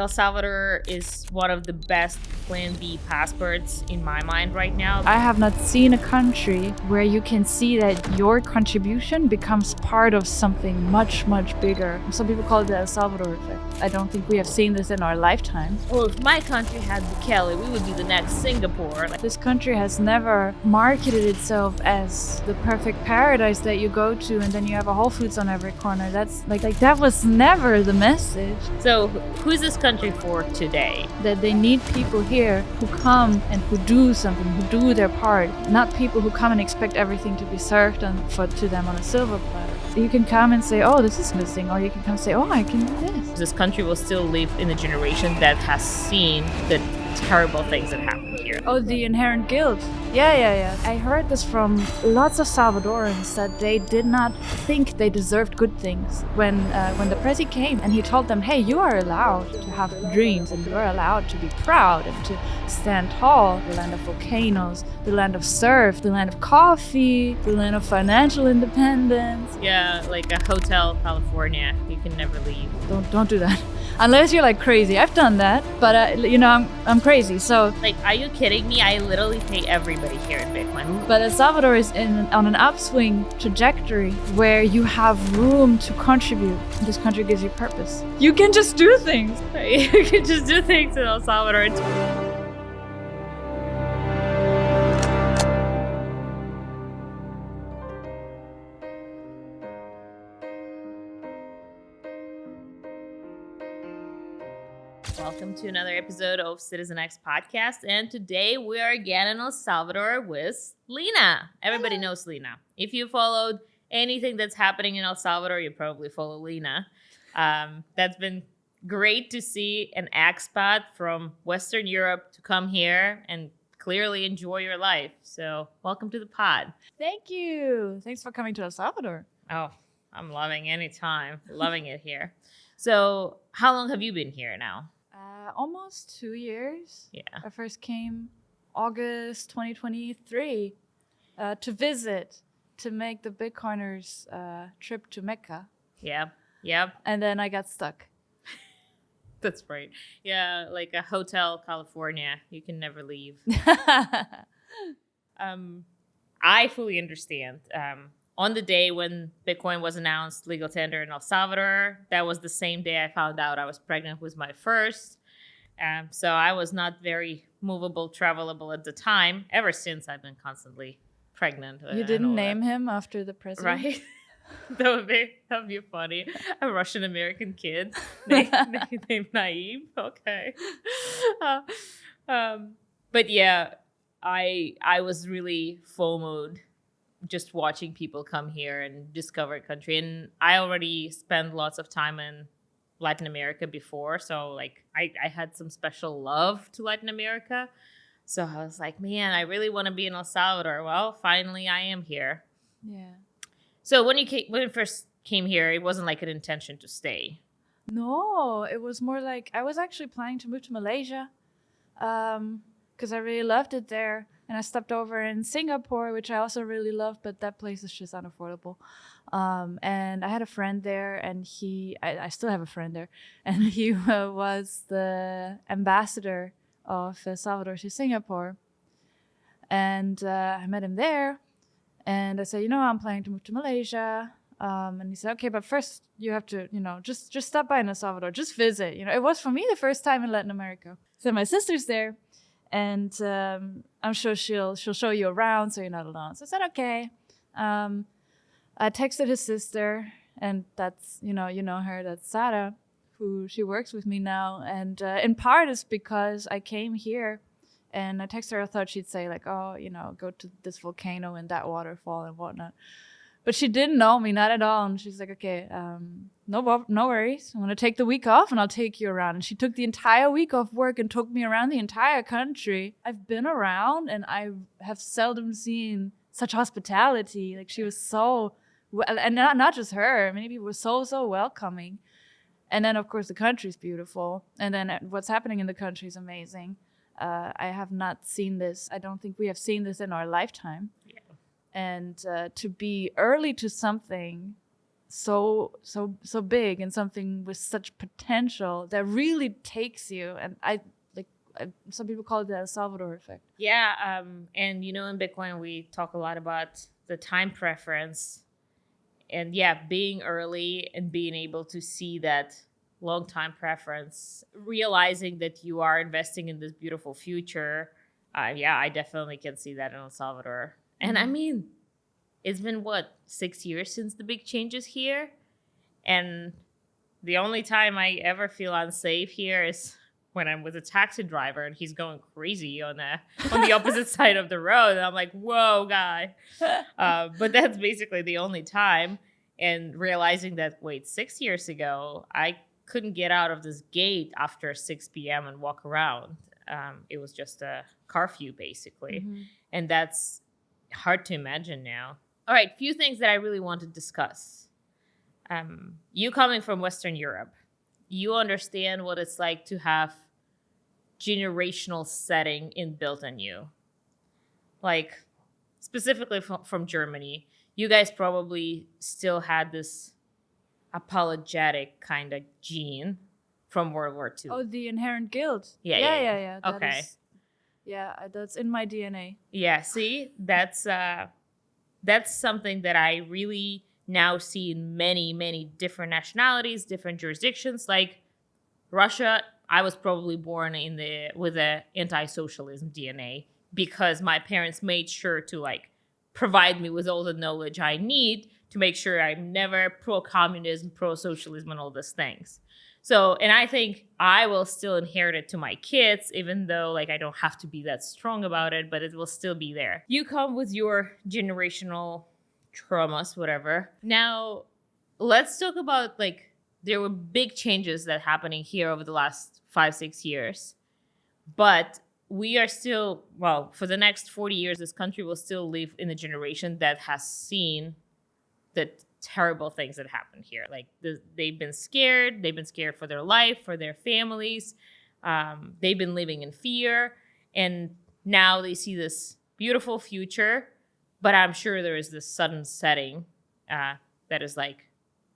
El Salvador is one of the best Plan B passports in my mind right now. I have not seen a country where you can see that your contribution becomes part of something much, much bigger. Some people call it the El Salvador effect. I don't think we have seen this in our lifetime. Well, if my country had Bukele, we would be the next Singapore. This country has never marketed itself as the perfect paradise that you go to and then you have a Whole Foods on every corner. That's like that was never the message. So who's this country for today? That they need people here who come and who do something, who do their part, not people who come and expect everything to be served to them on a silver platter. You can come and say, oh, this is missing, or you can come and say, oh, I can do this. This country will still live in a generation that has seen the terrible things that happened here. Oh, the inherent guilt. Yeah. I heard this from lots of Salvadorans that they did not think they deserved good things. When the president came and he told them, hey, you are allowed to have dreams and you are allowed to be proud and to stand tall. The land of volcanoes, the land of surf, the land of coffee, the land of financial independence. Yeah, like a Hotel California. You can never leave. Don't do that. Unless you're like crazy. I've done that, but I'm crazy. So like, are you kidding me? I literally pay everybody here in Bitcoin. But El Salvador is on an upswing trajectory where you have room to contribute. This country gives you purpose. You can just do things. You can just do things in El Salvador. Welcome to another episode of Citizen X Podcast. And today we are again in El Salvador with Lena. Everybody knows Lena. If you followed anything that's happening in El Salvador, you probably follow Lena. That's been great to see an expat from Western Europe to come here and clearly enjoy your life. So welcome to the pod. Thank you. Thanks for coming to El Salvador. Oh, I'm loving any time. Loving it here. So how long have you been here now? Almost 2 years. Yeah. I first came August 2023 to visit, to make the Bitcoiners trip to Mecca. Yep. And then I got stuck. That's right. Yeah, like a Hotel California. You can never leave. I fully understand. On the day when Bitcoin was announced legal tender in El Salvador, that was the same day I found out I was pregnant with my first. So I was not very movable, travelable at the time. Ever since, I've been constantly pregnant. You didn't name him after the president? Right? That would be funny. A Russian American kid named Naive. Okay. But yeah, I was really FOMO'd just watching people come here and discover a country. And I already spent lots of time in Latin America before. So like I had some special love to Latin America. So I was like, man, I really want to be in El Salvador. Well, finally I am here. Yeah. So when you first came here, it wasn't like an intention to stay. No, it was more like I was actually planning to move to Malaysia because I really loved it there. And I stopped over in Singapore, which I also really love, but that place is just unaffordable. And I had a friend there, and I still have a friend there, and he was the ambassador of El Salvador to Singapore. And I met him there, and I said, I'm planning to move to Malaysia. And he said, okay, but first you have to, just stop by in El Salvador, just visit. It was for me the first time in Latin America. So my sister's there. And I'm sure she'll show you around so you're not alone. So I said, okay. I texted his sister, and that's, you know her, that's Sarah, who she works with me now. And in part it's because I came here and I texted her. I thought she'd say like, oh, go to this volcano and that waterfall and whatnot. But she didn't know me, not at all. And she's like, okay, no worries. I'm going to take the week off and I'll take you around. And she took the entire week off work and took me around the entire country. I've been around and I have seldom seen such hospitality. Like she was so, and not just her. Many people were so welcoming. And then, of course, the country's beautiful. And then what's happening in the country is amazing. I have not seen this. I don't think we have seen this in our lifetime. Yeah. And to be early to something so big and something with such potential that really takes you. And some people call it the El Salvador effect. Yeah, and in Bitcoin we talk a lot about the time preference, and being early and being able to see that long time preference, realizing that you are investing in this beautiful future. I definitely can see that in El Salvador. And I mean, it's been 6 years since the big changes here, and the only time I ever feel unsafe here is when I'm with a taxi driver and he's going crazy on the opposite side of the road. And I'm like, whoa, guy. But that's basically the only time. And realizing that, 6 years ago, I couldn't get out of this gate after 6 p.m. and walk around. It was just a curfew, basically. Mm-hmm. And that's hard to imagine now. All right, few things that I really want to discuss. You coming from Western Europe, you understand what it's like to have generational setting inbuilt in you. Like, specifically from Germany, you guys probably still had this apologetic kind of gene from World War II. Oh, the inherent guilt. Yeah. That okay. That's in my DNA. Yeah, see, that's something that I really now see in many, many different nationalities, different jurisdictions. Like Russia, I was probably born with a anti-socialism DNA because my parents made sure to provide me with all the knowledge I need to make sure I'm never pro-communism, pro-socialism, and all these things. So, and I think I will still inherit it to my kids, even though I don't have to be that strong about it, but it will still be there. You come with your generational traumas, whatever. Now, let's talk about there were big changes that happening here over the last 5-6 years, but we are still, for the next 40 years, this country will still live in a generation that has seen the terrible things that happen here. They've been scared for their life, for their families. They've been living in fear, and now they see this beautiful future, but I'm sure there is this sudden setting that is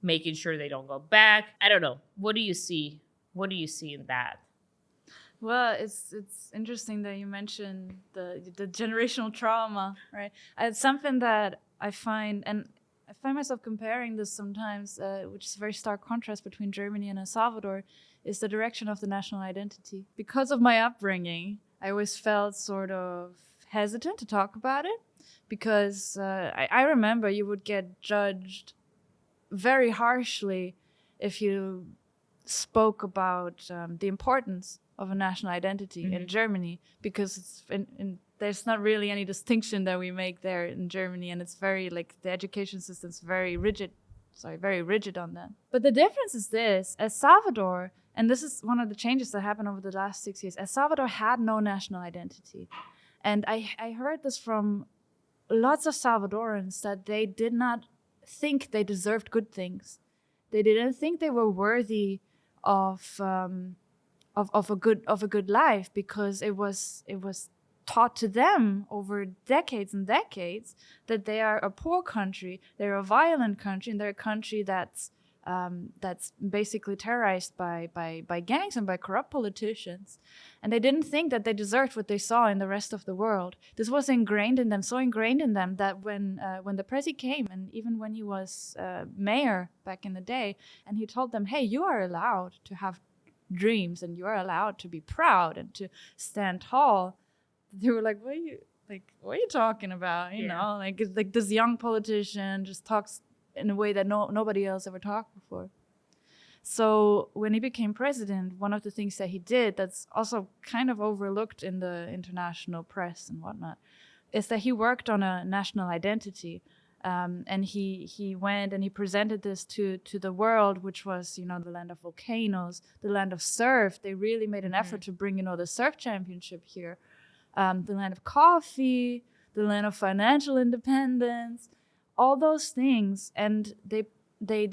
making sure they don't go back. I don't know. What do you see? What do you see in that? Well, it's interesting that you mentioned the generational trauma, right? It's something that I find myself comparing this sometimes, which is a very stark contrast between Germany and El Salvador, is the direction of the national identity. Because of my upbringing, I always felt sort of hesitant to talk about it because I remember you would get judged very harshly if you spoke about the importance of a national identity in Germany, because it's there's not really any distinction that we make there in Germany, and it's very the education system's very rigid on that. But the difference is this: El Salvador, and this is one of the changes that happened over the last 6 years, El Salvador had no national identity. And I heard this from lots of Salvadorans, that they did not think they deserved good things. They didn't think they were worthy of a good life, because it was taught to them over decades and decades that they are a poor country, they're a violent country, and they're a country that's basically terrorized by gangs and by corrupt politicians. And they didn't think that they deserved what they saw in the rest of the world. This was ingrained in them, so ingrained in them that when the Prezi came, and even when he was mayor back in the day, and he told them, hey, you are allowed to have dreams, and you are allowed to be proud and to stand tall, they were like, what are you talking about? You know, this young politician just talks in a way that nobody else ever talked before. So when he became president, one of the things that he did that's also kind of overlooked in the international press and whatnot is that he worked on a national identity. And he went and he presented this to the world, which was, the land of volcanoes, the land of surf. They really made an effort to bring, the surf championship here. The land of coffee, the land of financial independence, all those things. And they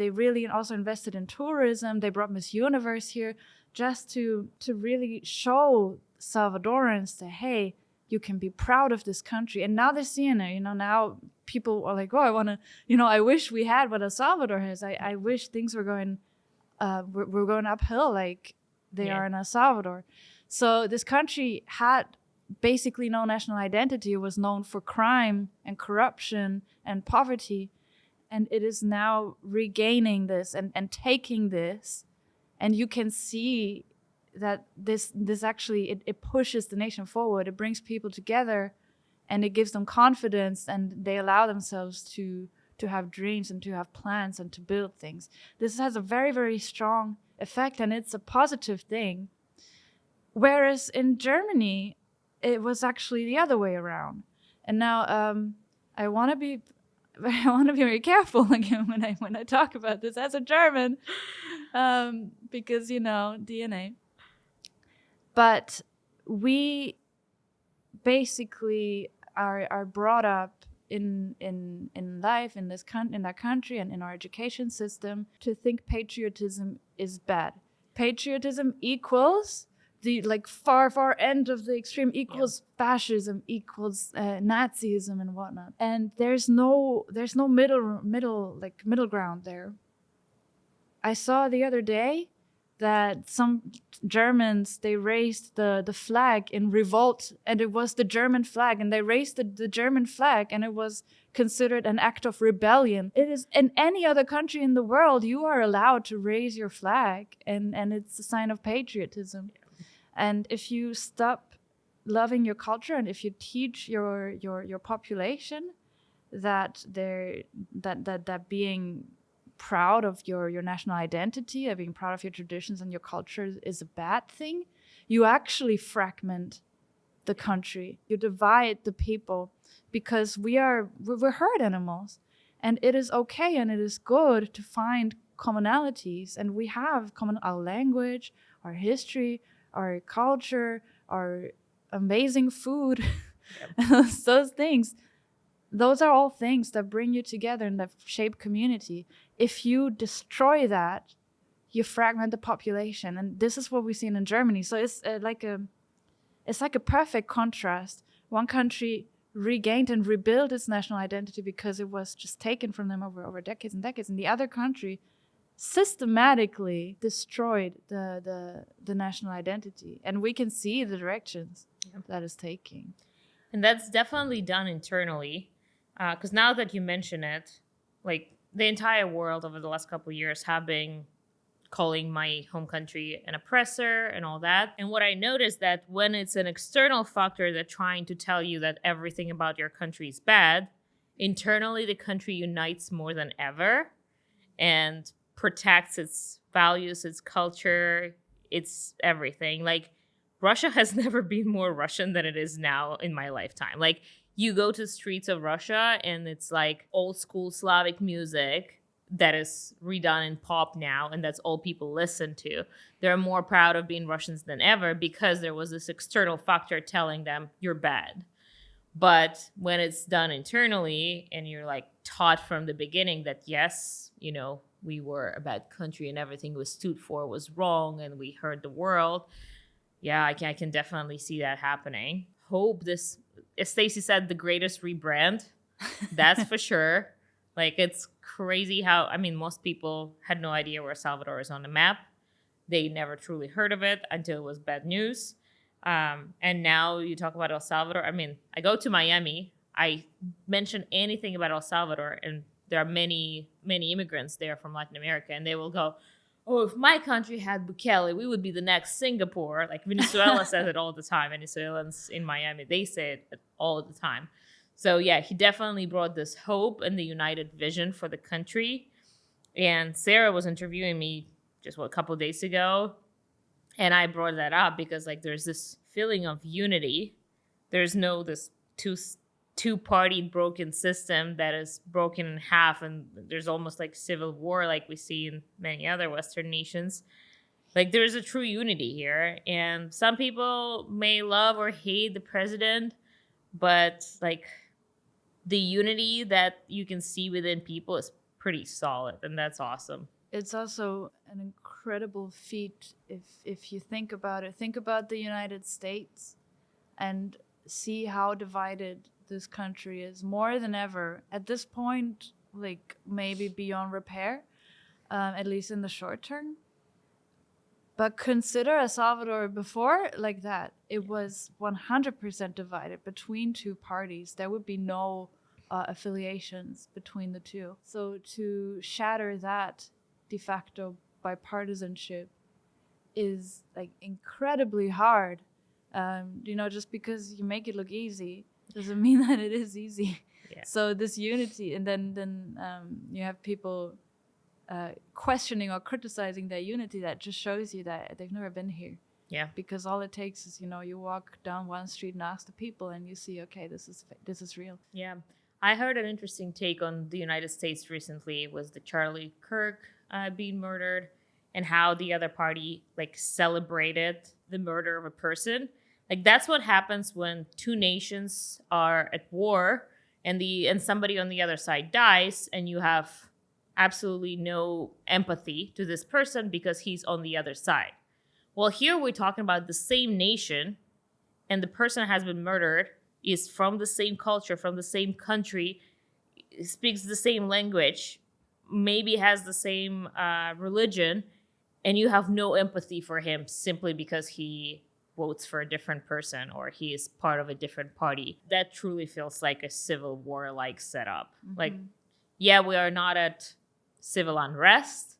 really also invested in tourism. They brought Miss Universe here just to really show Salvadorans that, hey, you can be proud of this country. And now they're seeing it, now people are like, oh, I want to, you know, I wish we had what El Salvador has. I wish things were going, we're going uphill like they are in El Salvador. So this country had basically no national identity. It was known for crime and corruption and poverty. And it is now regaining this and taking this. And you can see that this actually, it pushes the nation forward. It brings people together and it gives them confidence, and they allow themselves to have dreams and to have plans and to build things. This has a very, very strong effect, and it's a positive thing. Whereas in Germany, it was actually the other way around. And now I want to be very careful again when I talk about this as a German, because, you know, DNA. But we basically are brought up in life in that country and in our education system to think patriotism is bad. Patriotism equals the far end of the extreme, equals fascism, equals Nazism and whatnot. And there's no middle ground there. I saw the other day that some Germans, they raised the flag in revolt, and it was the German flag, and they raised the German flag, and it was considered an act of rebellion. It is in any other country in the world, you are allowed to raise your flag, and it's a sign of patriotism. And if you stop loving your culture, and if you teach your population that being proud of your national identity, of being proud of your traditions and your culture is a bad thing, you actually fragment the country. You divide the people, because we're herd animals, and it is okay and it is good to find commonalities, and we have our language, our history, our culture, our amazing food. Those things, those are all things that bring you together and that shape community. If you destroy that, you fragment the population, and this is what we've seen in Germany. So it's like a perfect contrast. One country regained and rebuilt its national identity because it was just taken from them over decades and decades, and the other country systematically destroyed the national identity, and we can see the directions that is taking. And that's definitely done internally, because now that you mention it, like the entire world over the last couple of years have been calling my home country an oppressor and all that. And what I noticed that when it's an external factor that's trying to tell you that everything about your country is bad, internally the country unites more than ever and protects its values, its culture, its everything. Like, Russia has never been more Russian than it is now in my lifetime. Like, you go to the streets of Russia and it's like old school Slavic music that is redone in pop now, and that's all people listen to. They're more proud of being Russians than ever because there was this external factor telling them you're bad. But when it's done internally and you're like taught from the beginning that yes, you know, we were a bad country and everything we stood for was wrong and we hurt the world. Yeah, I can definitely see that happening. Hope this, as Stacey said, the greatest rebrand. That's for sure. Like, it's crazy how, I mean, most people had no idea where Salvador is on the map. They never truly heard of it until it was bad news. And now you talk about El Salvador. I mean, I go to Miami. I mention anything about El Salvador, and there are many, many immigrants there from Latin America, and they will go, oh, if my country had Bukele, we would be the next Singapore. Like, Venezuela says it all the time. Venezuelans in Miami, they say it all the time. So, yeah, he definitely brought this hope and the united vision for the country. And Sarah was interviewing me just, a couple of days ago, and I brought that up because, like, there's this feeling of unity. There's no this two-party broken system that is broken in half, and there's almost like civil war like we see in many other Western nations. Like, there's a true unity here, and some people may love or hate the president, but like the unity that you can see within people is pretty solid, and that's awesome. It's also an incredible feat if you think about it. Think about the United States and see how divided this country is more than ever at this point, like maybe beyond repair, at least in the short term. But consider El Salvador before like that. It was 100% divided between two parties. There would be no affiliations between the two. So to shatter that de facto bipartisanship is like incredibly hard. Just because you make it look easy doesn't mean that it is easy. Yeah. So this unity, and then you have people questioning or criticizing their unity. That just shows you that they've never been here. Yeah. Because all it takes is, you walk down one street and ask the people, and you see, okay, this is real. Yeah. I heard an interesting take on the United States recently was the Charlie Kirk being murdered, and how the other party like celebrated the murder of a person. Like that's what happens when two nations are at war and somebody on the other side dies, and you have absolutely no empathy to this person because he's on the other side. Well, here we're talking about the same nation, and the person has been murdered, is from the same culture, from the same country, speaks the same language, maybe has the same religion, and you have no empathy for him simply because he votes for a different person or he is part of a different party. That truly feels like a civil war-like setup. Mm-hmm. Like, yeah, we are not at civil unrest,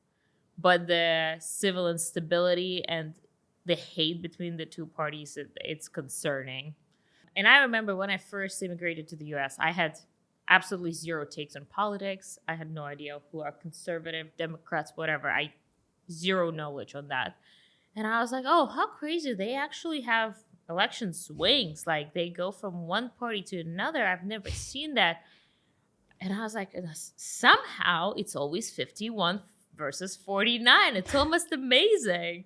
but the civil instability and the hate between the two parties, it's concerning. And I remember when I first immigrated to the US, I had absolutely zero takes on politics. I had no idea who are conservative, Democrats, whatever. I zero knowledge on that. And I was like, oh, how crazy. They actually have election swings. Like they go from one party to another. I've never seen that. And I was like, somehow it's always 51 versus 49. It's almost amazing.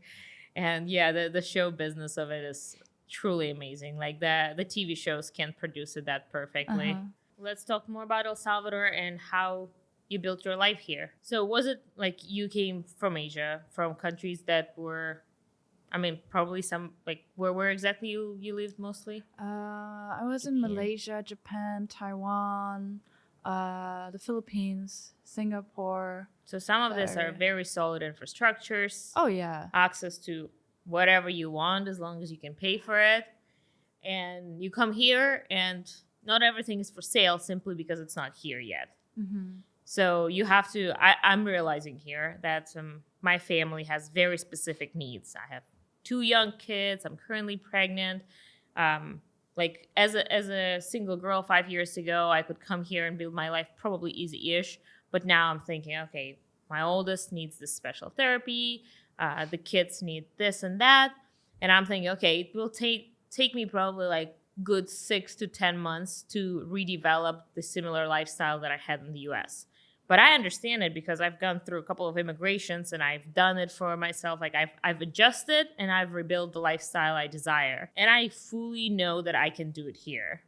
And yeah, the show business of it is truly amazing. Like the TV shows can't produce it that perfectly. Uh-huh. Let's talk more about El Salvador and how you built your life here. So was it like you came from Asia, from countries that were, probably some, like where exactly you lived mostly? I was in Malaysia, Japan, Taiwan, the Philippines, Singapore. So some of these are very solid infrastructures. Oh, yeah. Access to whatever you want as long as you can pay for it. And you come here and not everything is for sale simply because it's not here yet. Mm-hmm. So you have to, I'm realizing here that my family has very specific needs. I have 2 young kids. I'm currently pregnant. Like as a single girl 5 years ago, I could come here and build my life probably easy-ish. But now I'm thinking, okay, my oldest needs this special therapy. The kids need this and that. And I'm thinking, okay, it will take me probably like good 6 to 10 months to redevelop the similar lifestyle that I had in the US. But I understand it because I've gone through a couple of immigrations and I've done it for myself. Like I've adjusted and I've rebuilt the lifestyle I desire. And I fully know that I can do it here.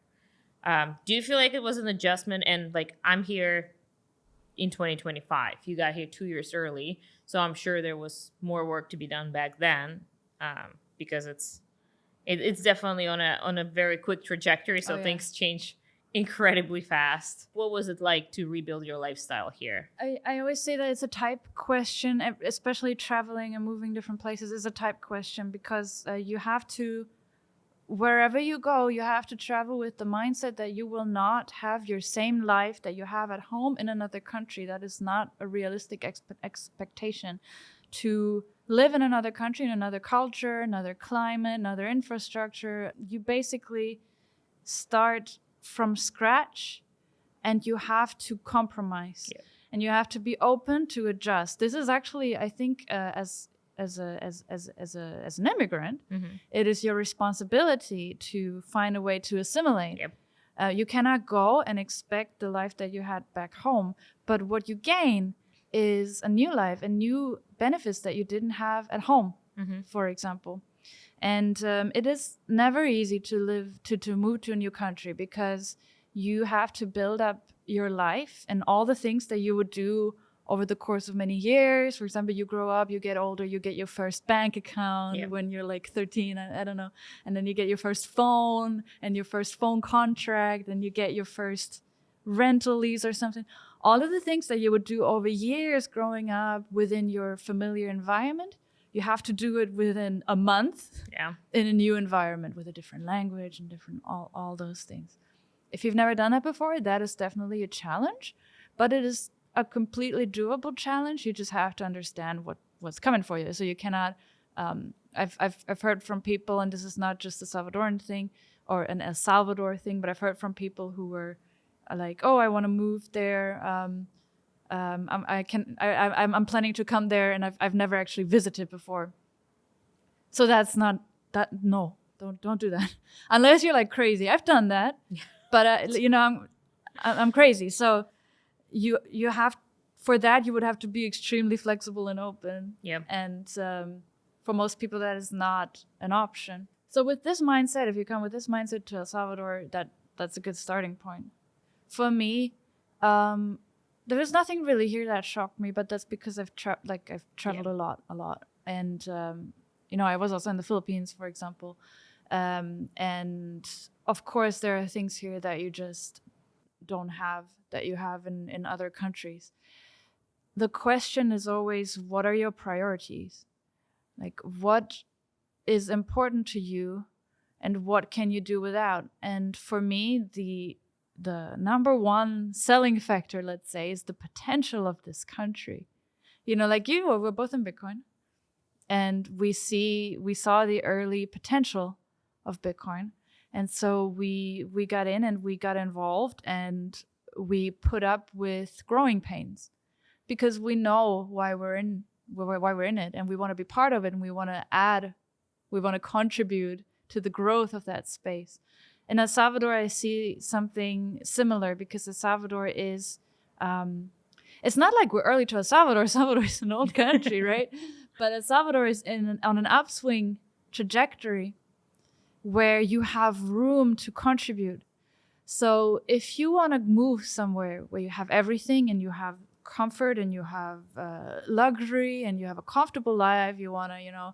Do you feel like it was an adjustment? And like I'm here in 2025. You got here 2 years early. So I'm sure there was more work to be done back then because it's definitely on a very quick trajectory. So things change incredibly fast. What was it like to rebuild your lifestyle here? I always say that it's a type question, especially traveling and moving different places is a type question because you have to, wherever you go, you have to travel with the mindset that you will not have your same life that you have at home in another country. That is not a realistic expectation. To live in another country, in another culture, another climate, another infrastructure, you basically start from scratch and you have to compromise and you have to be open to adjust. This is actually, I think, as an immigrant, it is your responsibility to find a way to assimilate. You cannot go and expect the life that you had back home, but what you gain is a new life and new benefits that you didn't have at home, for example. And it is never easy to move to a new country because you have to build up your life and all the things that you would do over the course of many years. For example, you grow up, you get older, you get your first bank account Yep. when you're like 13, I don't know. And then you get your first phone and your first phone contract, and you get your first rental lease or something. All of the things that you would do over years growing up within your familiar environment, you have to do it within a month Yeah. in a new environment with a different language and different all those things. If you've never done that before, that is definitely a challenge, but it is a completely doable challenge. You just have to understand what's coming for you. So you cannot. I've heard from people, and this is not just a Salvadoran thing or an El Salvador thing, but I've heard from people who were like, "Oh, I want to move there. I'm planning to come there, and I've never actually visited before." So that's not that. No, don't do that unless you're like crazy. I've done that, but I'm crazy. So you have, for that you would have to be extremely flexible and open. Yep. And for most people that is not an option. So with this mindset, if you come with this mindset to El Salvador, that's a good starting point. For me, there is nothing really here that shocked me, but that's because I've traveled a lot, and I was also in the Philippines, for example, and of course there are things here that you just don't have that you have in other countries. The question is always, what are your priorities? Like, what is important to you, and what can you do without? And for me, the number one selling factor, let's say, is the potential of this country. Like we're both in Bitcoin, and we saw the early potential of Bitcoin. And so we got in and we got involved, and we put up with growing pains because we know why we're in it, and we want to be part of it, and we want to contribute to the growth of that space. In El Salvador, I see something similar because El Salvador is, it's not like we're early to El Salvador. El Salvador is an old country, right? But El Salvador is on an upswing trajectory where you have room to contribute. So if you want to move somewhere where you have everything and you have comfort and you have luxury and you have a comfortable life, you want to,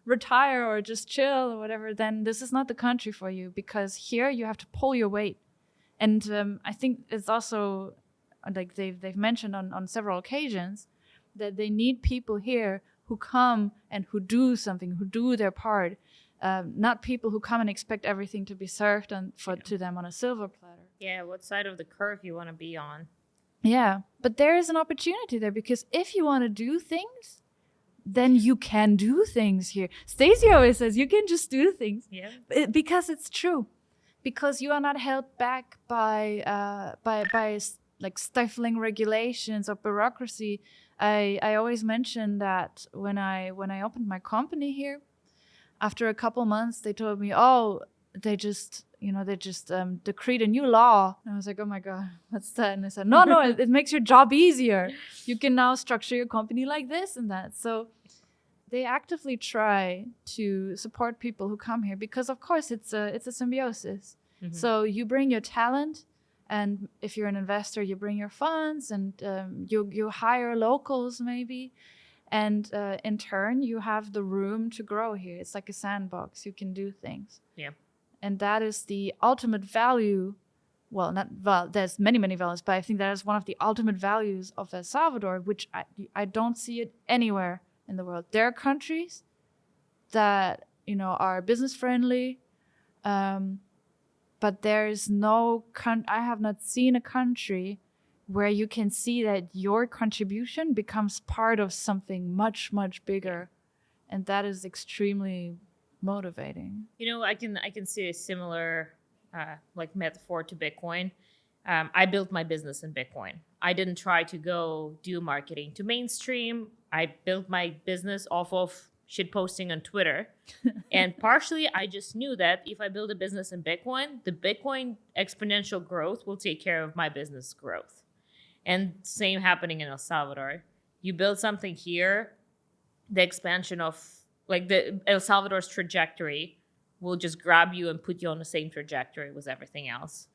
retire or just chill or whatever, then this is not the country for you, because here you have to pull your weight. And I think it's also like they've mentioned on several occasions that they need people here who come and who do something, who do their part, not people who come and expect everything to be served to them on a silver platter. Yeah, what side of the curve you want to be on. Yeah, but there is an opportunity there, because if you want to do things, then you can do things here. Stacey always says you can just do things. Yeah. Because it's true. Because you are not held back by like stifling regulations or bureaucracy. I always mention that when I opened my company here, after a couple months, they told me, they just decreed a new law. And I was like, oh my God, what's that? And they said, no, it makes your job easier. You can now structure your company like this and that. So they actively try to support people who come here, because of course it's a symbiosis. Mm-hmm. So you bring your talent, and if you're an investor, you bring your funds, and you hire locals maybe. And in turn, you have the room to grow here. It's like a sandbox. You can do things. Yeah. And that is the ultimate value. There's many, many values, but I think that is one of the ultimate values of El Salvador, which I don't see it anywhere in the world. There are countries that, are business friendly, but there's no I have not seen a country where you can see that your contribution becomes part of something much, much bigger. And that is extremely motivating. I can see a similar metaphor to Bitcoin. I built my business in Bitcoin. I didn't try to go do marketing to mainstream. I built my business off of shit posting on Twitter. And partially, I just knew that if I build a business in Bitcoin, the Bitcoin exponential growth will take care of my business growth. And same happening in El Salvador. You build something here, the expansion of the El Salvador's trajectory will just grab you and put you on the same trajectory with everything else.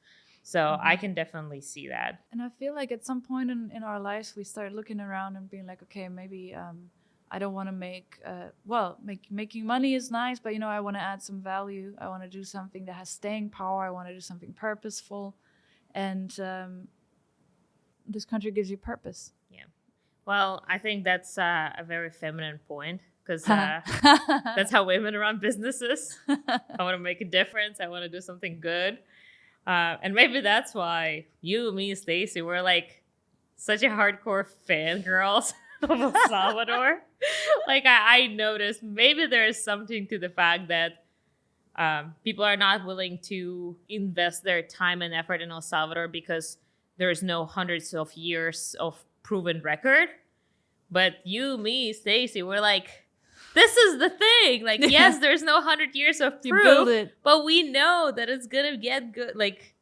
So I can definitely see that. And I feel like at some point in our lives, we start looking around and being like, okay, maybe I don't want to making money is nice, but I want to add some value. I want to do something that has staying power. I want to do something purposeful, and this country gives you purpose. Yeah. Well, I think that's a very feminine point, because that's how women run businesses. I want to make a difference. I want to do something good. And maybe that's why you, me, Stacy, we're like such a hardcore fangirls of El Salvador. Like I noticed maybe there is something to the fact that people are not willing to invest their time and effort in El Salvador because there's no hundreds of years of proven record. But you, me, Stacy, we're like, this is the thing. Like, yes, there's no 100 years of You build proof, it. but we know that it's gonna get good. Like,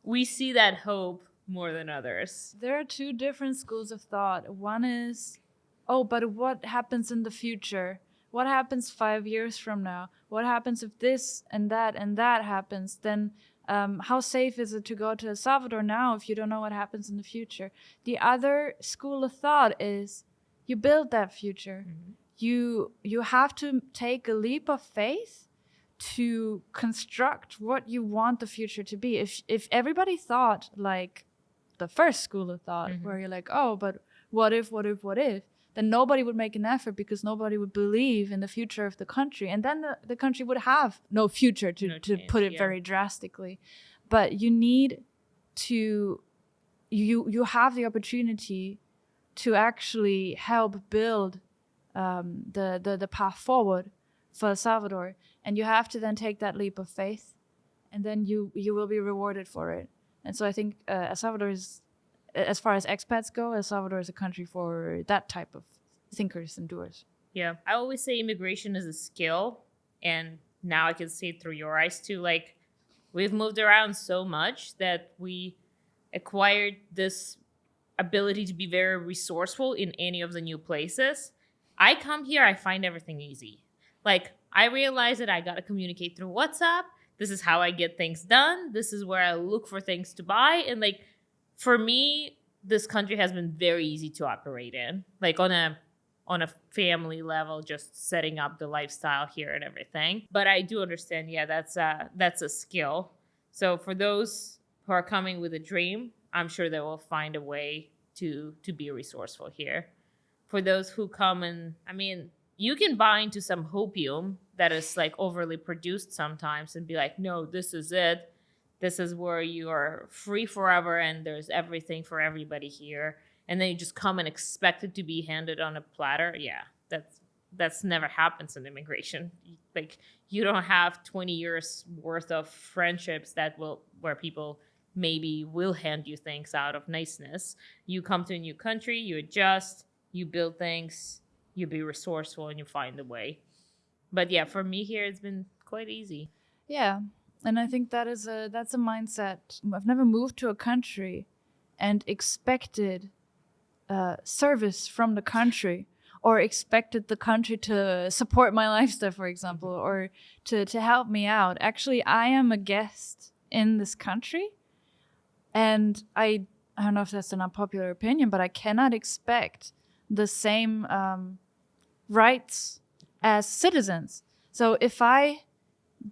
we see that hope more than others. There are two different schools of thought. One is, oh, but what happens in the future? What happens 5 years from now? What happens if this and that happens? Then how safe is it to go to El Salvador now if you don't know what happens in the future? The other school of thought is, you build that future. Mm-hmm. You have to take a leap of faith to construct what you want the future to be. If everybody thought like the first school of thought, where you're like, oh, but what if, then nobody would make an effort because nobody would believe in the future of the country. And then the country would have no future, to put it very drastically. But you need to, you have the opportunity to actually help build the path forward for El Salvador. And you have to then take that leap of faith, and then you will be rewarded for it. And so I think El Salvador is, as far as expats go, El Salvador is a country for that type of thinkers and doers. Yeah. I always say immigration is a skill. And now I can see it through your eyes too. Like, we've moved around so much that we acquired this ability to be very resourceful in any of the new places. I come here, I find everything easy. Like, I realize that I got to communicate through WhatsApp. This is how I get things done. This is where I look for things to buy. And like, for me, this country has been very easy to operate in. Like, on a family level, just setting up the lifestyle here and everything. But I do understand, yeah, that's a skill. So for those who are coming with a dream, I'm sure they will find a way to be resourceful here. For those who come and, I mean, you can buy into some hopium that is like overly produced sometimes and be like, no, this is it. This is where you are free forever and there's everything for everybody here. And then you just come and expect it to be handed on a platter. Yeah, that's never happens in immigration. Like, you don't have 20 years worth of friendships where people maybe will hand you things out of niceness. You come to a new country, you adjust, you build things, you be resourceful, and you find a way. But yeah, for me here, it's been quite easy. Yeah, and I think that's a mindset. I've never moved to a country and expected service from the country, or expected the country to support my lifestyle, for example, or to help me out. Actually, I am a guest in this country, and I don't know if that's an unpopular opinion, but I cannot expect the same rights as citizens. So if I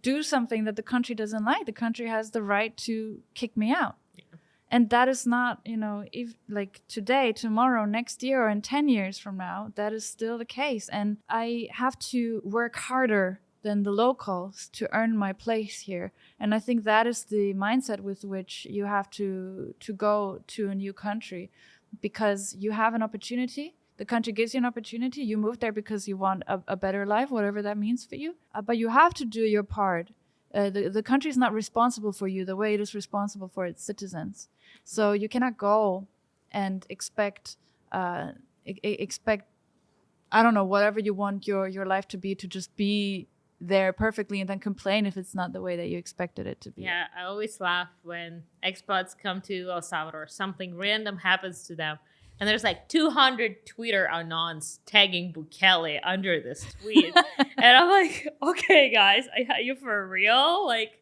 do something that the country doesn't like, the country has the right to kick me out. Yeah. And that is not, if like today, tomorrow, next year, or in 10 years from now, that is still the case. And I have to work harder than the locals to earn my place here. And I think that is the mindset with which you have to go to a new country, because you have an opportunity. The country gives you an opportunity. You move there because you want a better life, whatever that means for you. But you have to do your part. The country is not responsible for you the way it is responsible for its citizens. So you cannot go and expect I don't know, whatever you want your life to be, to just be there perfectly and then complain if it's not the way that you expected it to be. Yeah, I always laugh when expats come to El Salvador. Something random happens to them. And there's like 200 Twitter anons tagging Bukele under this tweet. And I'm like, okay, guys, are you for real? Like,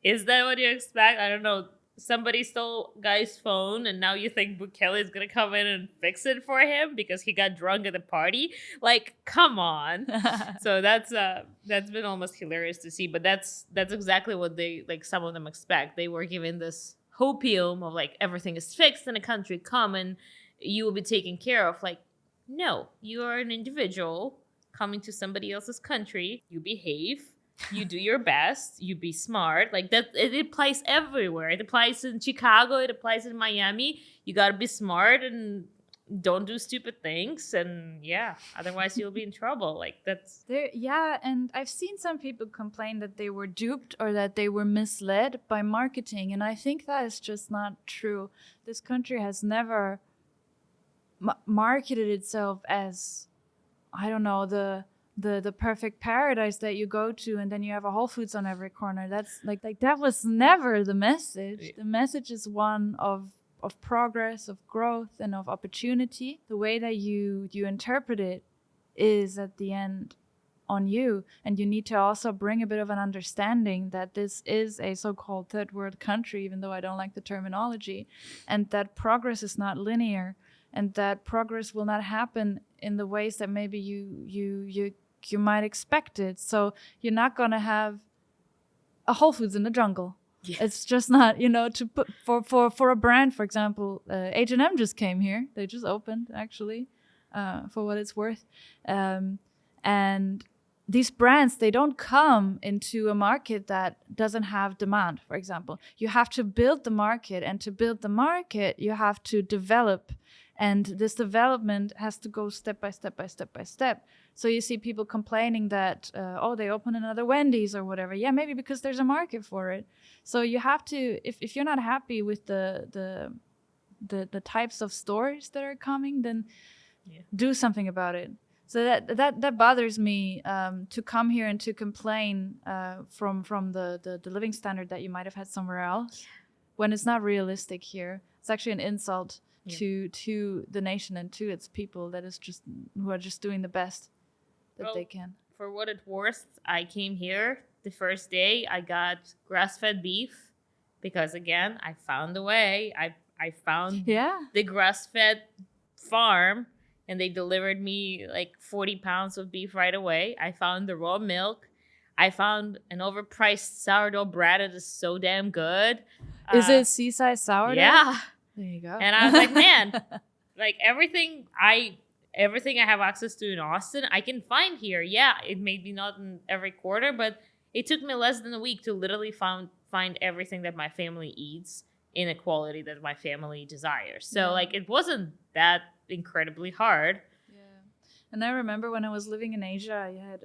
is that what you expect? I don't know. somebody stole Guy's phone and now you think Bukele is gonna come in and fix it for him because he got drunk at the party. Like, come on. So that's been almost hilarious to see. But that's exactly what they, like, some of them expect. They were given this hopium of like everything is fixed in a country, come and you will be taken care of. Like, no, you are an individual coming to somebody else's country. You behave, you do your best, you be smart. Like that, it applies everywhere. It applies in Chicago, it applies in Miami. You gotta be smart and don't do stupid things, and yeah, otherwise you'll be in trouble. Like that's Yeah, and I've seen some people complain that they were duped or that they were misled by marketing, and I think that is just not true. This country has never marketed itself as, I don't know, the perfect paradise that you go to and then you have a Whole Foods on every corner. That's like that was never the message. Yeah. The message is one of progress, of growth, and of opportunity. The way that you interpret it is at the end on you, and you need to also bring a bit of an understanding that this is a so-called third world country, even though I don't like the terminology, and that progress is not linear, and that progress will not happen in the ways that maybe you might expect it. So you're not going to have a Whole Foods in the jungle. Yeah. It's just not, to put for a brand, for example, H&M just came here. They just opened, actually, for what it's worth. And these brands, they don't come into a market that doesn't have demand, for example. You have to build the market, and to build the market, you have to develop. And this development has to go step by step by step by step. So you see people complaining that, they open another Wendy's or whatever. Yeah, maybe because there's a market for it. So you have to, if you're not happy with the types of stores that are coming, then do something about it. So that bothers me, to come here and to complain from the living standard that you might have had somewhere else, when it's not realistic here. It's actually an insult to the nation and to its people who are just doing the best that they can. For what it's worth, I came here the first day. I got grass-fed beef because, again, I found a way. I found the grass-fed farm, and they delivered me like 40 pounds of beef right away. I found the raw milk. I found an overpriced sourdough bread that is so damn good. Is it seaside sourdough? Yeah. There you go. And I was like, man, like everything I have access to in Austin, I can find here. Yeah, it may be not in every quarter, but it took me less than a week to literally find everything that my family eats in a quality that my family desires. So like it wasn't that incredibly hard. Yeah. And I remember when I was living in Asia, I had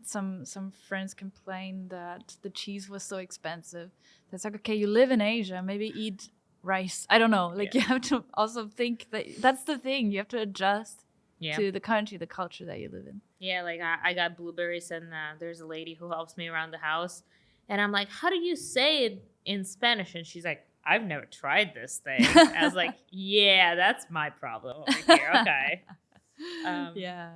some friends complain that the cheese was so expensive. That's like, okay, you live in Asia, maybe eat rice. I don't know. Like you have to also think that's the thing. You have to adjust to the country, the culture that you live in. Yeah, like I got blueberries, and there's a lady who helps me around the house, and I'm like, how do you say it in Spanish? And she's like, I've never tried this thing. I was like, yeah, that's my problem over here. Okay. Yeah.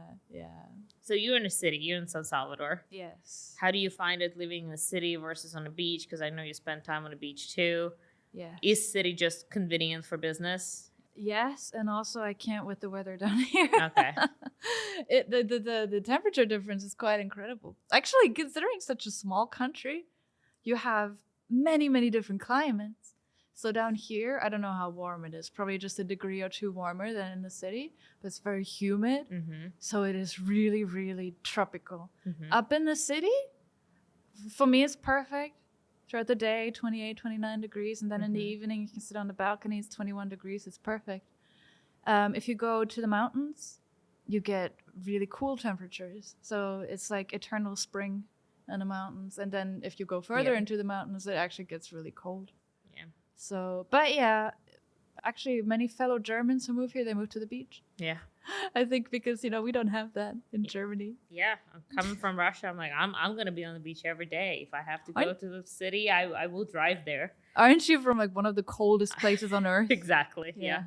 So you're in a city. You're in San Salvador. Yes. How do you find it living in the city versus on a beach? Because I know you spend time on the beach too. Yeah. Is city just convenient for business? Yes, and also I can't with the weather down here. Okay. The temperature difference is quite incredible. Actually, considering such a small country, you have many, many different climates. So down here, I don't know how warm it is. Probably just a degree or two warmer than in the city, but it's very humid. Mm-hmm. So it is really, really tropical. Mm-hmm. Up in the city, for me, it's perfect. Throughout the day, 28, 29 degrees. And then in the evening, you can sit on the balcony. It's 21 degrees. It's perfect. If you go to the mountains, you get really cool temperatures. So it's like eternal spring in the mountains. And then if you go further into the mountains, it actually gets really cold. Yeah. So, but yeah, actually many fellow Germans who move here, they move to the beach. Yeah. I think because, we don't have that in Germany. Yeah. I'm coming from Russia. I'm like, I'm going to be on the beach every day. If I have to go to the city, I will drive there. Aren't you from like one of the coldest places on earth? Exactly. Yeah.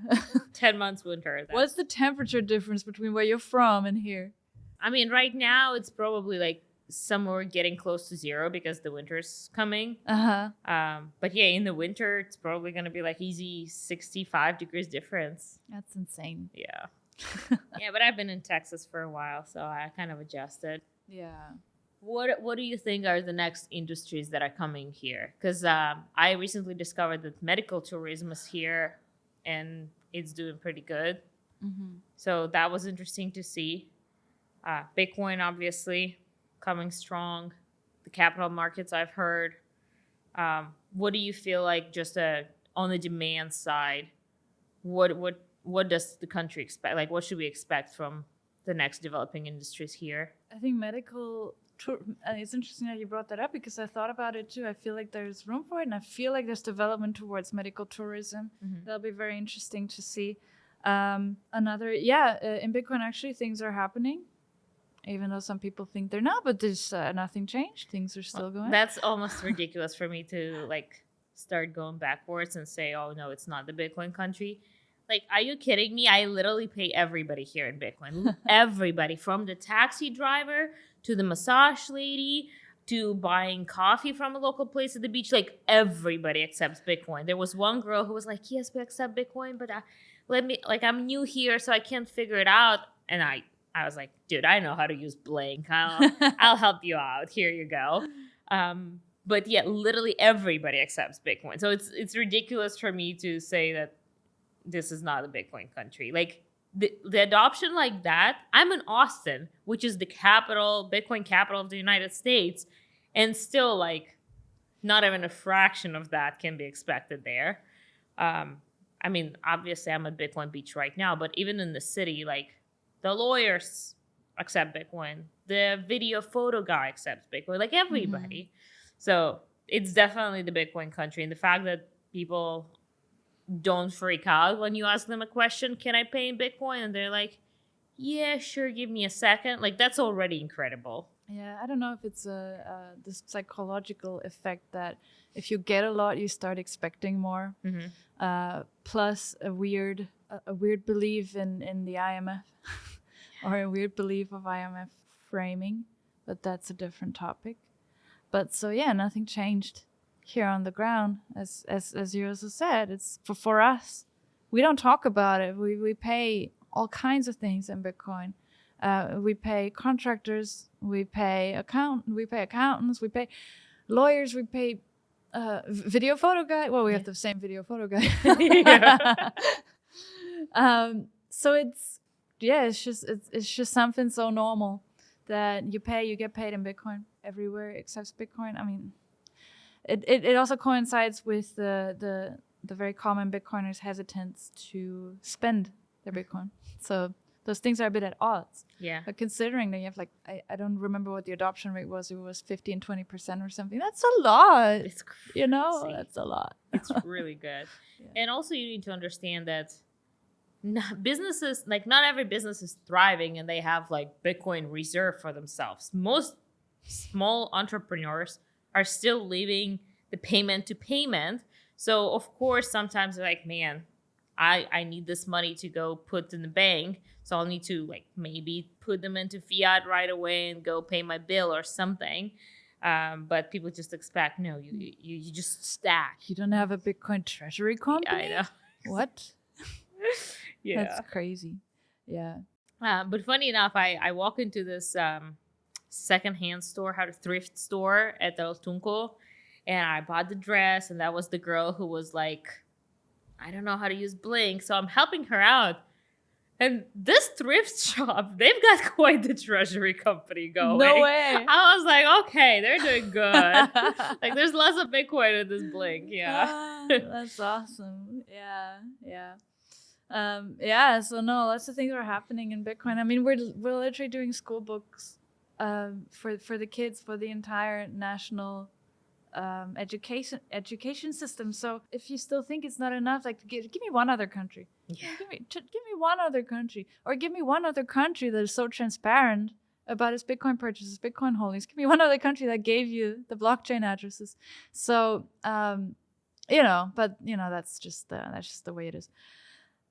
10 months winter. What's the temperature difference between where you're from and here? I mean, right now it's probably like somewhere getting close to zero because the winter's coming. Uh-huh. But yeah, in the winter, it's probably going to be like easy 65 degrees difference. That's insane. Yeah. Yeah, but I've been in Texas for a while, so I kind of adjusted. Yeah. What do you think are the next industries that are coming here? Because I recently discovered that medical tourism is here, and it's doing pretty good. Mm-hmm. So that was interesting to see. Bitcoin, obviously, coming strong. The capital markets, I've heard. What do you feel like just on the demand side? What does the country expect? Like, what should we expect from the next developing industries here? I think it's interesting that you brought that up because I thought about it too. I feel like there's room for it, and I feel like there's development towards medical tourism. Mhm. That'll be very interesting to see. In Bitcoin, actually, things are happening, even though some people think they're not. But there's nothing changed. Things are still going. That's almost ridiculous for me to like start going backwards and say, "Oh no, it's not the Bitcoin country." Like, are you kidding me? I literally pay everybody here in Bitcoin. Everybody, from the taxi driver to the massage lady to buying coffee from a local place at the beach. Like, everybody accepts Bitcoin. There was one girl who was like, "Yes, we accept Bitcoin, but I'm new here, so I can't figure it out." And I was like, "Dude, I know how to use Blink. I'll help you out. Here you go." But yeah, literally everybody accepts Bitcoin. So it's ridiculous for me to say that this is not a Bitcoin country. Like, the adoption like that. I'm in Austin, which is the Bitcoin capital of the United States, and still like not even a fraction of that can be expected there. I mean, obviously I'm at Bitcoin Beach right now, but even in the city, like, the lawyers accept Bitcoin, the video photo guy accepts Bitcoin, like everybody. So it's definitely the Bitcoin country, and the fact that people don't freak out when you ask them a question, "Can I pay in Bitcoin?" And they're like, "Yeah, sure, give me a second." Like, that's already incredible. Yeah, I don't know if it's this psychological effect that if you get a lot, you start expecting more. Plus a weird belief in the IMF or a weird belief of IMF framing, but that's a different topic. But so yeah, nothing changed here on the ground, as you also said. It's for us. We don't talk about it. We pay all kinds of things in Bitcoin. We pay contractors. We pay accountants. We pay lawyers. We pay video photo guy. Well, we have the same video photo guy. So it's just something so normal that you get paid in Bitcoin everywhere except Bitcoin. I mean, it also coincides with the very common Bitcoiners' hesitance to spend their Bitcoin. So those things are a bit at odds. Yeah. But considering that you have I don't remember what the adoption rate was. It was 50 and 20% or something. That's a lot. It's crazy. That's a lot. It's really good. Yeah. And also you need to understand that businesses, like, not every business is thriving and they have like Bitcoin reserve for themselves. Most small entrepreneurs are still living the payment to payment. So of course, sometimes they're like, "Man, I need this money to go put in the bank. So I'll need to like maybe put them into fiat right away and go pay my bill or something." But people just expect, no, you just stack. You don't have a Bitcoin treasury company? Yeah, I know. What? Yeah. That's crazy. Yeah. But funny enough, I walk into this secondhand store, thrift store at El Tunco, and I bought the dress, and that was the girl who was like, "I don't know how to use Blink," so I'm helping her out. And this thrift shop, they've got quite the treasury company going. No way. I was like, okay, they're doing good. Like, there's less of Bitcoin in this Blink. Yeah. That's awesome. Yeah. So no, lots of things are happening in Bitcoin. I mean, we're literally doing school books for the kids, for the entire national education system. So if you still think it's not enough, like, give me one other country. Yeah. Give me one other country, or give me one other country that is so transparent about its Bitcoin purchases, Bitcoin holdings. Give me one other country that gave you the blockchain addresses. So that's just the way it is.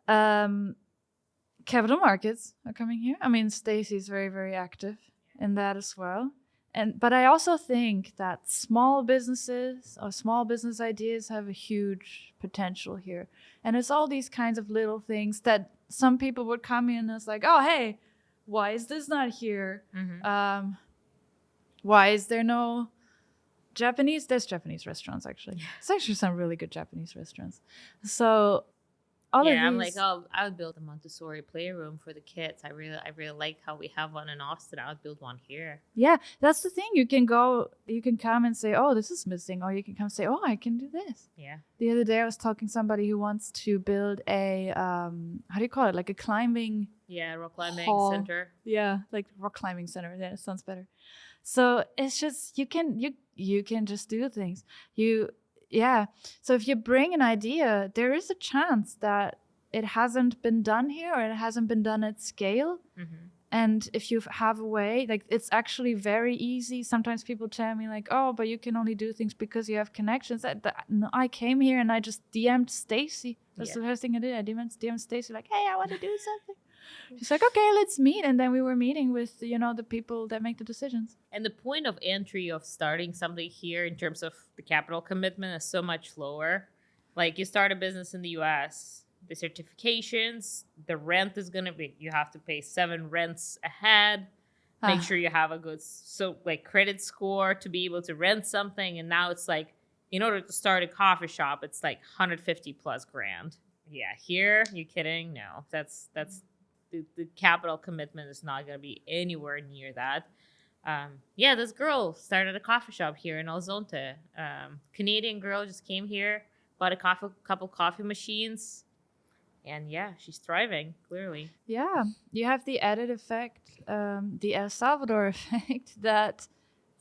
Capital markets are coming here. I mean, Stacy's very, very active in that as well. But I also think that small businesses or small business ideas have a huge potential here. And it's all these kinds of little things that some people would come in as like, oh, hey, why is this not here? Why is there no Japanese? There's Japanese restaurants, actually. There's actually some really good Japanese restaurants. So all of I'm these, like, oh, I would build a Montessori playroom for the kids. I really like how we have one in Austin. I would build one here. yeah, that's the thing. You can come and say, oh, this is missing. Or you can come say, oh, I can do this. Yeah. The other day I was talking to somebody who wants to build a, how do you call it? Like a climbing. Yeah, rock climbing hall. center. Yeah, like rock climbing center. Yeah, it sounds better. So it's just, you can just do things. So if you bring an idea, there is a chance that it hasn't been done here or it hasn't been done at scale. Mm-hmm. And if you have a way, like it's actually very easy. Sometimes people tell me like, oh, but you can only do things because you have connections. I came here and I just DM'd Stacy. That's the first thing I did. I DM'd Stacy like, hey, I want to do something. She's like, okay, let's meet. And then we were meeting with, the people that make the decisions. And the point of entry of starting something here in terms of the capital commitment is so much lower. Like you start a business in the US, the certifications, the rent is going to be, you have to pay 7 rents ahead. Make sure you have a good credit score to be able to rent something. And now it's like, in order to start a coffee shop, it's like 150 plus grand. Yeah, here, you kidding? No, that's the capital commitment is not going to be anywhere near that. This girl started a coffee shop here in El Zonte. Canadian girl just came here, bought a couple coffee machines, and she's thriving, clearly. Yeah, you have the added effect, the El Salvador effect, that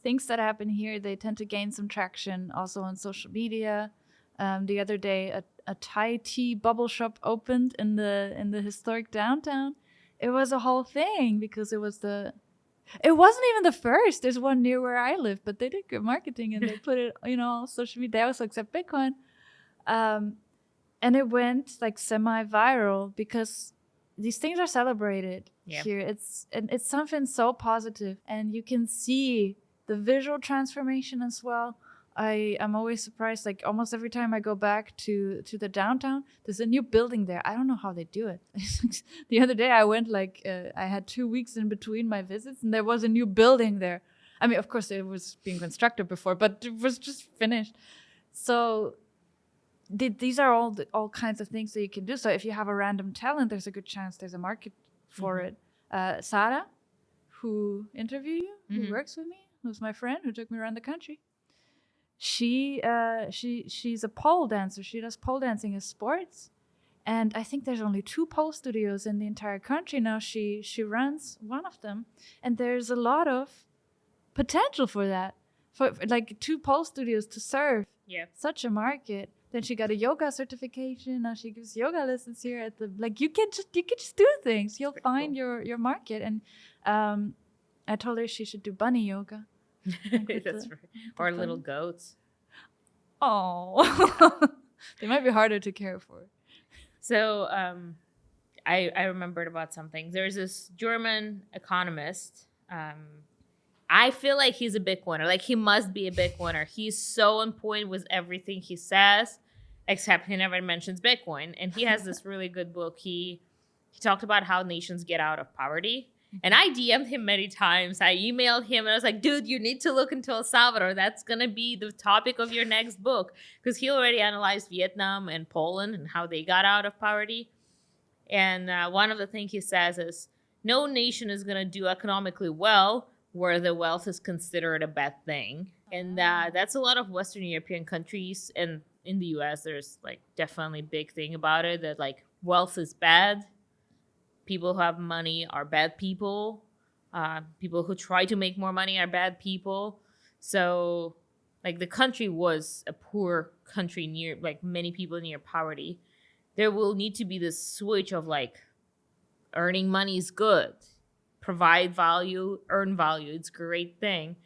things that happen here, they tend to gain some traction also on social media. The other day, a Thai tea bubble shop opened in the historic downtown. It was a whole thing because it wasn't even the first. There's one near where I live, but they did good marketing and they put it, on social media. They also accept Bitcoin. And it went like semi-viral because these things are celebrated here. It's something so positive, and you can see the visual transformation as well. I'm always surprised. Like almost every time I go back to the downtown, there's a new building there. I don't know how they do it. The other day I went I had 2 weeks in between my visits, and there was a new building there. I mean, of course it was being constructed before, but it was just finished. So these are all kinds of things that you can do. So if you have a random talent, there's a good chance there's a market for it. Sarah, who interviewed you, who works with me, who's my friend, who took me around the country. She's a pole dancer. She does pole dancing as sports, and I think there's only 2 pole studios in the entire country now. She runs one of them, and there's a lot of potential for that, for like 2 pole studios to serve such a market. Then she got a yoga certification. Now she gives yoga lessons here at the you can just do things. You'll find cool. your market. And I told her she should do bunny yoga. That's right. Or little goats. Oh, they might be harder to care for. So I remembered about something. There's this German economist. I feel like he's a Bitcoiner. Like he must be a Bitcoiner. He's so on point with everything he says, except he never mentions Bitcoin. And he has this really good book. He talked about how nations get out of poverty. And I DM'd him many times. I emailed him and I was like, dude, you need to look into El Salvador. That's going to be the topic of your next book. Because he already analyzed Vietnam and Poland and how they got out of poverty. And one of the things he says is, no nation is going to do economically well where the wealth is considered a bad thing. And that's a lot of Western European countries. And in the US, there's like definitely a big thing about it that like wealth is bad. People who have money are bad people. People who try to make more money are bad people. So like the country was a poor country near like many people near poverty. There will need to be this switch of like earning money is good. Provide value, earn value. It's a great thing.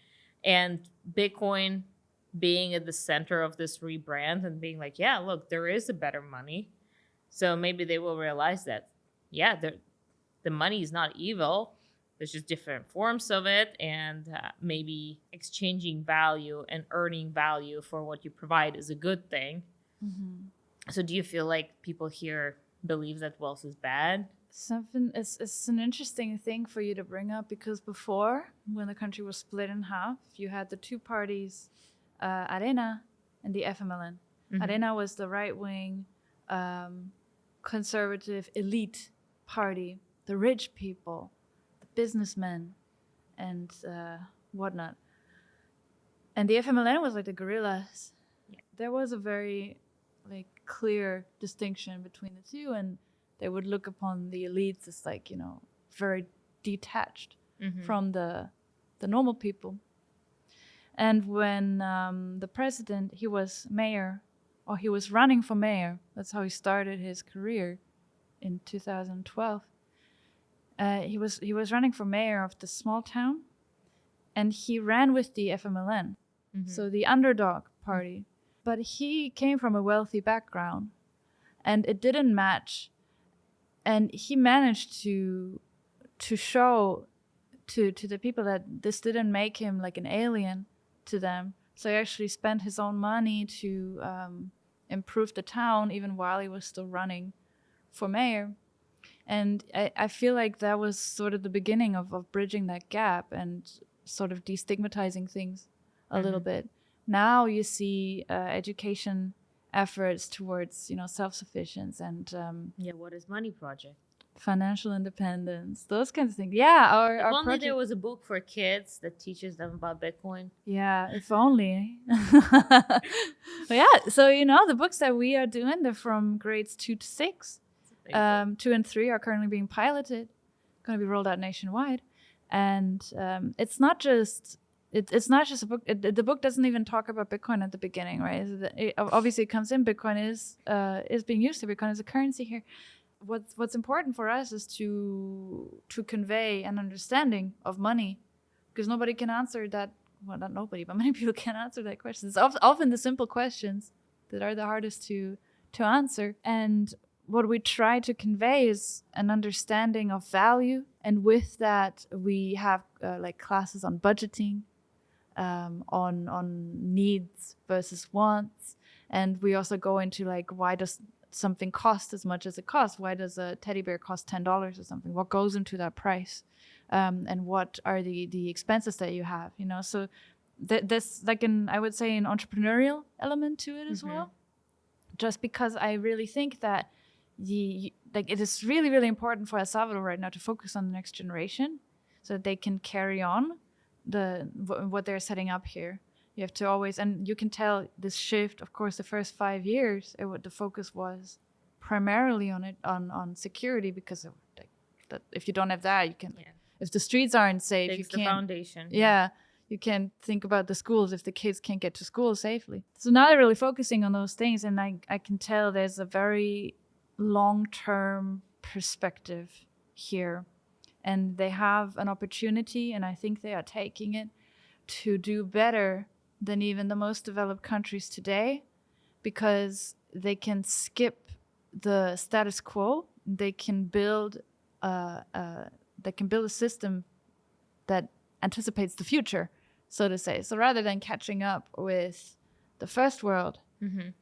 And Bitcoin being at the center of this rebrand and being like, yeah, look, there is a better money. So maybe they will realize that, yeah, the money is not evil. There's just different forms of it, and maybe exchanging value and earning value for what you provide is a good thing. So do you feel like people here believe that wealth is bad? Something it's an interesting thing for you to bring up, because before, when the country was split in half, you had the two parties, Arena and the FMLN. Arena was the right-wing, conservative elite party, the rich people, the businessmen, and whatnot. And the FMLN was like the guerrillas. Yeah. There was a very like clear distinction between the two, and they would look upon the elites as like, you know, very detached from the normal people. And when the president, he was mayor, or he was running for mayor, that's how he started his career in 2012. He was running for mayor of the small town, and he ran with the FMLN, so the underdog party. But he came from a wealthy background, and it didn't match. And he managed to show to the people that this didn't make him like an alien to them. So he actually spent his own money to improve the town, even while he was still running for mayor. And I feel like that was sort of the beginning of bridging that gap and sort of destigmatizing things a little bit. Now you see education efforts towards, you know, self-sufficiency and What is Money Project? financial independence, those kinds of things. Yeah, If our only project. there was a book for kids that teaches them about Bitcoin. Yeah, if only. But yeah, so you know, the books that we are doing, they're from grades 2 to 6. 2 and 3 are currently being piloted, going to be rolled out nationwide, and it's not just a book. The book doesn't even talk about Bitcoin at the beginning, right? Obviously, it comes in. Bitcoin is being used here. Bitcoin is a currency here. What's important for us is to convey an understanding of money, because nobody can answer that. Well, not nobody, but many people can't answer that question. It's often the simple questions that are the hardest to answer. And what we try to convey is an understanding of value. And with that, we have like classes on budgeting, on needs versus wants. And we also go into like, why does something cost as much as it costs? Why does a teddy bear cost $10 or something? What goes into that price? And what are the expenses that you have, you know? So there's like I would say an entrepreneurial element to it as well. Just because I really think that it is really, really important for El Salvador right now to focus on the next generation so that they can carry on what they're setting up here. You have to always, and you can tell this shift. Of course, the first 5 years, the focus was primarily on security, because that if you don't have that, you can. Yeah. If the streets aren't safe, you can't. The foundation. Yeah, you can't think about the schools if the kids can't get to school safely. So now they're really focusing on those things, and I can tell there's a very long-term perspective here, and they have an opportunity, and I think they are taking it, to do better than even the most developed countries today, because they can skip the status quo. They can build a system that anticipates the future, so to say. So rather than catching up with the first world,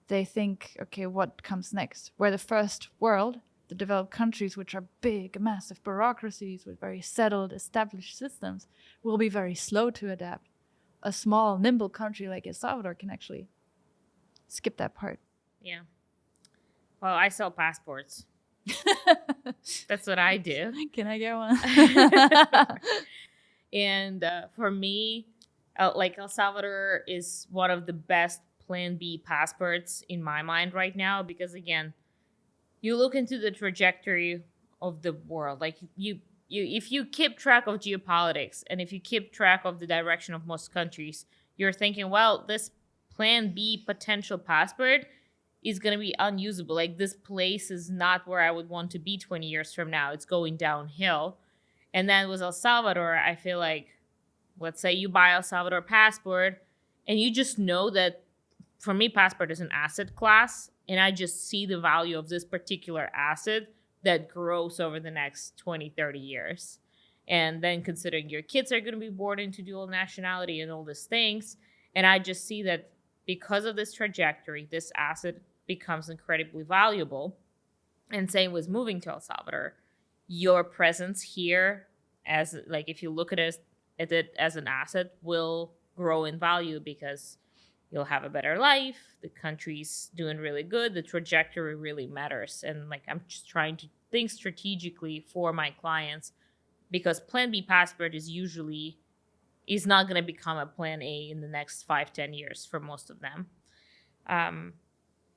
they think, okay, what comes next? Where the first world, the developed countries, which are big, massive bureaucracies with very settled, established systems, will be very slow to adapt. A small, nimble country like El Salvador can actually skip that part. Yeah. Well, I sell passports. That's what I do. Can I get one? And for me, like El Salvador is one of the best Plan B passports in my mind right now, because again, you look into the trajectory of the world. Like if you keep track of geopolitics, and if you keep track of the direction of most countries, you're thinking, well, this Plan B potential passport is going to be unusable. Like, this place is not where I would want to be 20 years from now. It's going downhill. And then with El Salvador, I feel like, let's say you buy El Salvador passport, and you just know that, for me, passport is an asset class, and I just see the value of this particular asset that grows over the next 20, 30 years. And then considering your kids are going to be born into dual nationality and all these things. And I just see that because of this trajectory, this asset becomes incredibly valuable. And same with moving to El Salvador. Your presence here, as like if you look at it as an asset, will grow in value because you'll have a better life. The country's doing really good. The trajectory really matters. And like I'm just trying to think strategically for my clients because Plan B passport is not going to become a Plan A in the next 5-10 years for most of them.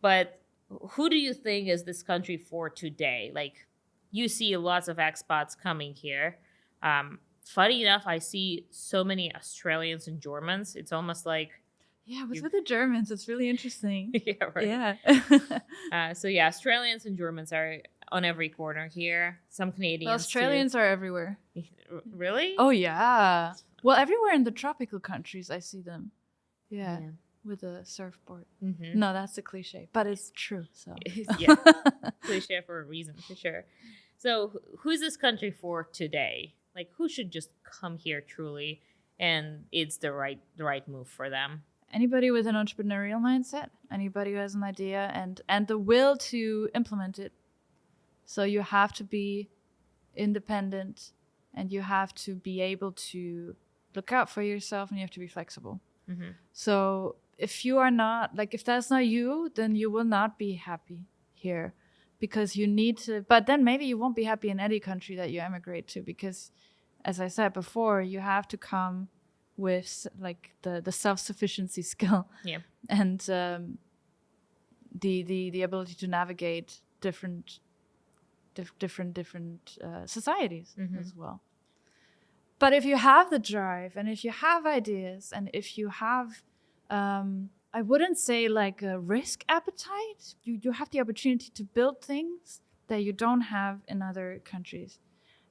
But who do you think is this country for today? Like you see lots of expats coming here. Funny enough, I see so many Australians and Germans. It's almost like Yeah, what's with the Germans? It's really interesting. yeah, right. Yeah. So yeah, Australians and Germans are on every corner here. Some Canadians. The Australians are everywhere. Really? Oh yeah. Well, everywhere in the tropical countries, I see them. Yeah, with a surfboard. Mm-hmm. No, that's a cliche, but it's true. So yeah, cliche for a reason, for sure. So who's this country for today? Like who should just come here truly, and it's the right move for them? Anybody with an entrepreneurial mindset, anybody who has an idea and the will to implement it. So you have to be independent and you have to be able to look out for yourself and you have to be flexible. Mm-hmm. So if you are not, like if that's not you, then you will not be happy here because you need to, but then maybe you won't be happy in any country that you emigrate to because as I said before, you have to come with like the self-sufficiency skill and the ability to navigate different societies as well. But if you have the drive and if you have ideas and if you have I wouldn't say like a risk appetite, you have the opportunity to build things that you don't have in other countries.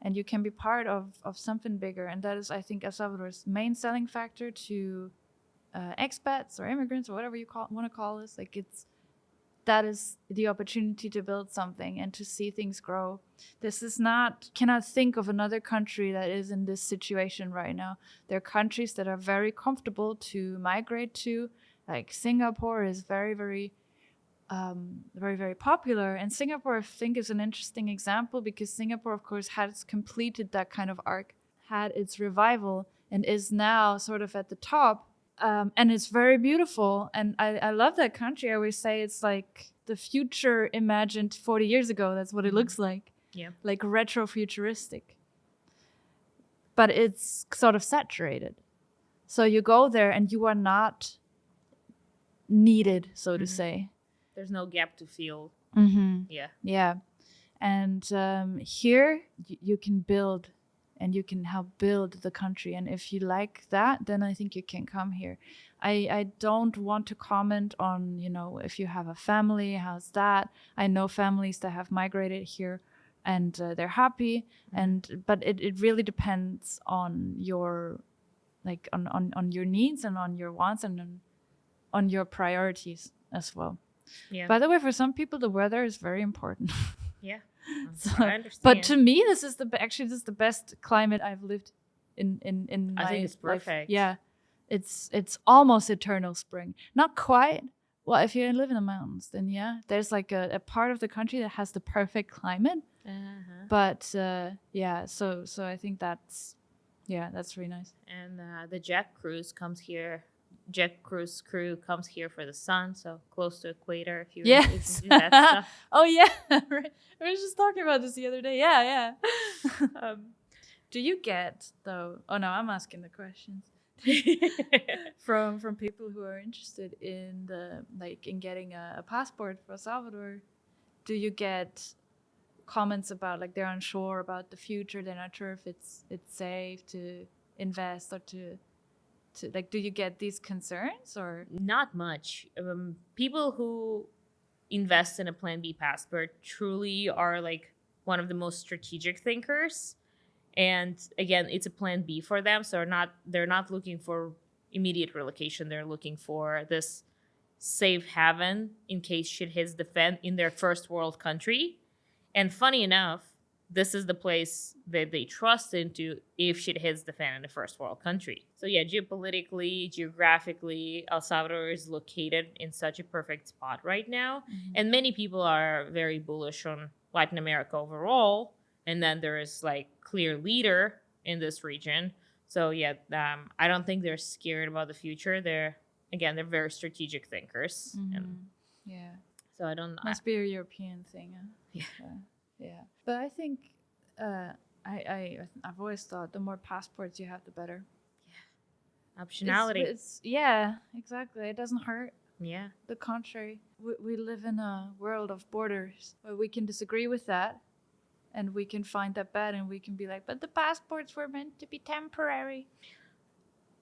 And you can be part of something bigger. And that is, I think, El Salvador's main selling factor to expats or immigrants or whatever you want to call us. Like that is the opportunity to build something and to see things grow. This is cannot think of another country that is in this situation right now. There are countries that are very comfortable to migrate to. Like Singapore is very, very very popular. And Singapore, I think, is an interesting example because Singapore, of course, has completed that kind of arc, had its revival, and is now sort of at the top. And it's very beautiful. And I love that country. I always say it's like the future imagined 40 years ago. That's what it looks like. Yeah. Like retro futuristic. But it's sort of saturated. So you go there and you are not needed, so to say. There's no gap to fill. Mm-hmm. Yeah. And here you can build and you can help build the country. And if you like that, then I think you can come here. I don't want to comment on, if you have a family, how's that? I know families that have migrated here and they're happy. But it really depends on your, like on your needs and on your wants and on your priorities as well. Yeah. By the way, for some people, the weather is very important. Yeah. So, I understand. But to me, this is the best climate I've lived in my life. I think it's perfect. Yeah. It's almost eternal spring. Not quite. Well, if you live in the mountains, then yeah, there's like a part of the country that has the perfect climate. But yeah, so I think that's really nice. And the Jet Cruise crew comes here for the sun, so close to equator if you do that stuff. Oh yeah, right. We were just talking about this the other day. Yeah. Do you get though? Oh no, I'm asking the questions from people who are interested in in getting a passport for El Salvador. Do you get comments about like they're unsure about the future? They're not sure if it's safe to invest or to like, do you get these concerns or not much? People who invest in a Plan B passport truly are like one of the most strategic thinkers, and again, it's a Plan B for them. So they're not looking for immediate relocation. They're looking for this safe haven in case shit hits the fan in their first world country. And funny enough, this is the place that they trust into if shit hits the fan in a first world country. So yeah, geopolitically, geographically, El Salvador is located in such a perfect spot right now. And many people are very bullish on Latin America overall. And then there is like clear leader in this region. So yeah, I don't think they're scared about the future. They're very strategic thinkers. And Yeah. so I don't. Must be a European thing. Yeah. Yeah. But I think I've always thought the more passports you have, the better. Optionality. Yeah, exactly. It doesn't hurt. Yeah. The contrary. We live in a world of borders where we can disagree with that, and we can find that bad, and we can be like, but the passports were meant to be temporary.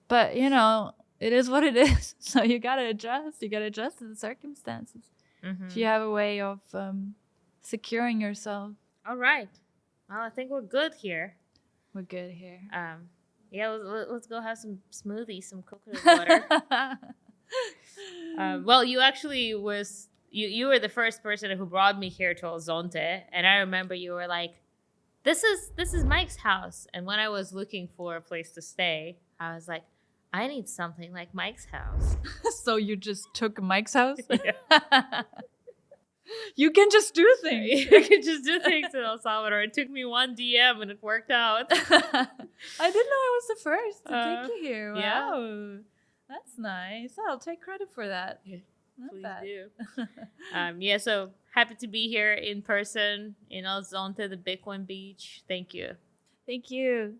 But, you know, it is what it is. So you got to adjust. You got to adjust to the circumstances. If you have a way of securing yourself. All right. Well, I think we're good here. We're good here. Yeah, let's go have some smoothies, some coconut water. Well, you actually you were the first person who brought me here to El Zonte, and I remember you were like, this is Mike's house. And when I was looking for a place to stay, I was like, I need something like Mike's house. So you just took Mike's house? Yeah. You can just do things. You can just do things in El Salvador. It took me one DM and it worked out. I didn't know I was the first to take you here. Wow. Yeah. That's nice. I'll take credit for that. Yeah. Not Please bad. do. Yeah, so happy to be here in person in El Zonte, the Bitcoin Beach. Thank you. Thank you.